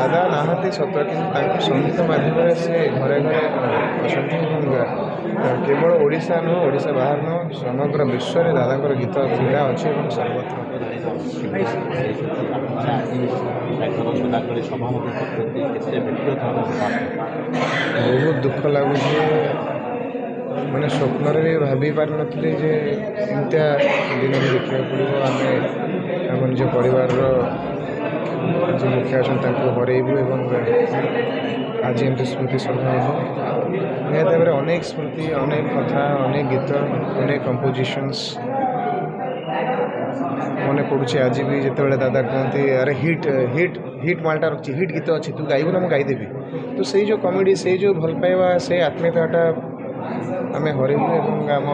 दादा नाहांती सत कि संगीत माध्यम से घरे घरे अच्छा केवल ओडिशा नुह ओडिशा बाहर नुह समग्र विश्व में दादा गीत क्रीड़ा अच्छी सर्वत्र बहुत दुख लगुच मैंने स्वप्न भी भाभी पार नी जे एमतिया दिन भी देखा पड़ो आम आम निज परिवार जो मुखिया अच्छा हरइबू एवं आज एमती स्मृति श्रद्धा निहत भाव अनेक स्मृति अनेक कथा अनेक गीत अनेक कंपोजिशंस मन पड़ुचे आज भी जिते दादा कहते अरे हिट हिट हिट मालटा रखी हिट गीत अच्छी तू गाइबू ना मुझे गाईदेवी तो से जो कमेडी से जो भल पाइबा से आत्मीयता आम हरइलु एवं आम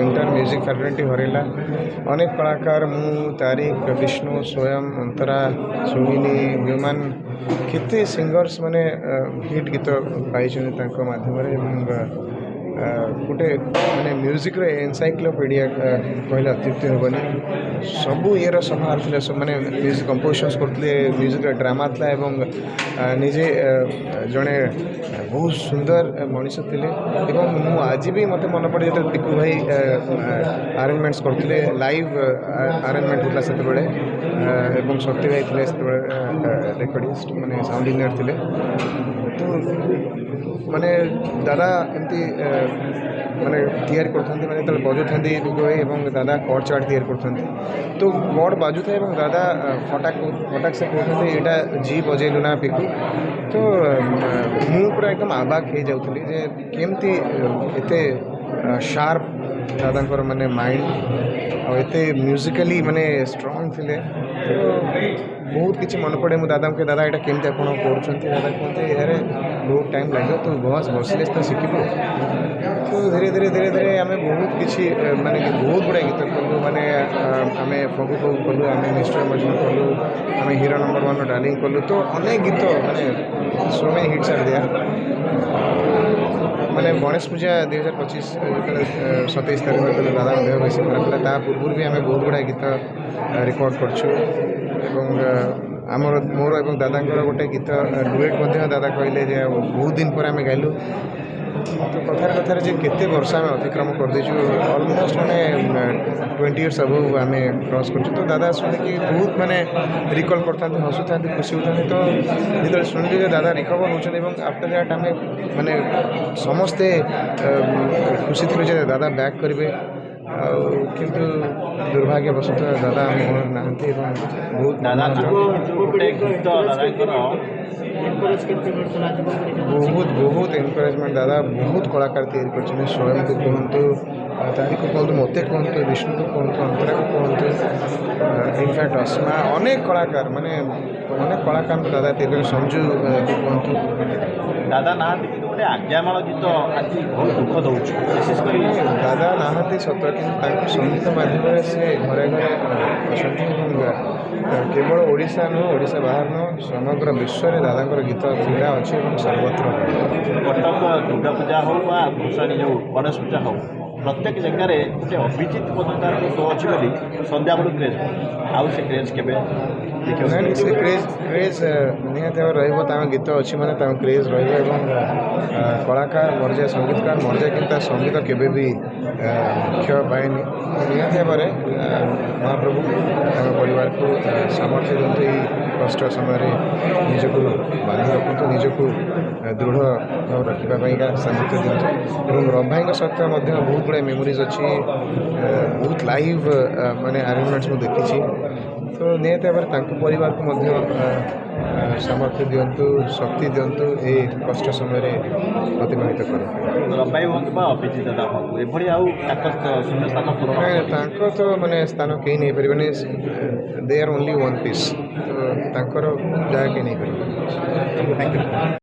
इंटर म्यूजिक फैटर्निटी हरइला अनेक कलाकार मु तारिक विष्णु स्वयं अंतरा सुमिनी ह्यूमान केते सिंगर्स माने हिट गीत पाई माध्यम गोटे माने म्यूजिक एनसाइक्लोपीडिया कहले अत्युक्ति हेबनी सबू ये समाहार माने म्यूजिक कंपोजिशंस करते म्यूजिक ड्रामा था एवं निजे जड़े बहुत सुंदर मनीष थे आज भी मत मन पड़े जो पिकू भाई आरेंजमेंट्स करते लाइव आरेंजमेंट होता से सत्य भाई थे रेकर्डिस्ट माने साउंड इंजीनियर थे तो माने दादा एमती माने तैयारी करते माने बजू था पिकू भाई और दादा कॉर्ड चार्ट तैयारी करते तो कॉर्ड बाजू था दादा फटाक फटाक से कहते यहाँ जी बजेलु ना पिकू तो मु पूरा एकदम आबाक हो जाऊँगी जे केमती एते शार्प दादा माने माइंड और एते म्यूजिकली माने स्ट्रॉन्ग थे तो बहुत किसी मन पड़े मुझे दादा के दादा यहाँ केमती आप दादा कहते यार बहुत टाइम लगे तो बस बसले तो शिखबू तो धीरे धीरे धीरे धीरे आम बहुत किसी माने बहुत गुड़ा गीत कलु माने आम फगु फगु कलु आम मिस्टर मजनू कलु आम हीरो नंबर 1 डार्लिंग कलु तो अनेक गीत माने so many hits are there माने गणेश पूजा 2025 27 तारीख जो दादा देह बेस खराब था पूर्व भी आम बहुत गुड़ा गीत रेकर्ड कर आमर मोर और दादा गोटे गीत डुएट दादा कहले बहुत दिन पर आम गाइलु तो कथार कथार जे केते वर्ष आम अतिक्रम कर देचु ऑलमोस्ट माने 20 इयर्स अब आम क्रॉस कर तो दादा शुणिकी बहुत माने रिकल करता हसुता खुशी होता तो जो शुणिले दादा रिकवर होती आफ्टर दैट आम माने समस्ते खुशी थे दादा बैक करेंगे किंतु दुर्भाग्यवशत दादा ना बहुत बहुत बहुत एनकरेजमेंट दादा बहुत कलाकार तैयारी कर स्वयं को कहतु तारिक को कहतु मत कहतु विष्णु को कहतु अंतरा को कहतु इनफैक्ट अस्मा अनेक कलाकार माने अनेक कलाकार दादा तैयारी संजू को कहतु दादा ना गोटे आज्ञामाल गीत आज बहुत दुख दौर विशेषकर दादा नाहांती सत कि संगीत माध्यम से घरे घरे अच्छा केवल ओडिशा नुह ओडिशा बाहर नुह समग्र विश्व में दादा गीत क्रीड़ा अच्छी सर्वत्र कटक दुर्गा पूजा हो भूषाणी जो गणेश पूजा हो प्रत्येक जगार गोटे अभिजित पत्रकार शो अच्छी बोली सन्ध्या बेलू क्रेज आउ से क्रेज के से क्रेज निहत भाव गीत अच्छी माने क्रेज रहा कलाकार मर्जा संगीतकार मर्जा कि संगीत केवे भी क्षय पाएनि निहत भाव महाप्रभु परिवार को सामर्थ्य दिखते ही कष्ट समय निजक बांधि रखु निजक दृढ़ भाव रखापा सामर्थ्य दिखते और रम भाई सहित बहुत गुड़ा मेमोरीज अच्छी बहुत लाइव माने आरेंजमेंट्स मुझे देखी तो निहत भाव परिवार को सामर्थ्य दिंतु शक्ति दिंतु ये कष्ट समय अतिबाहित कर तो माने स्थान कहीं नहीं पारे they are only one piece तो जगह कहीं नहीं पारे।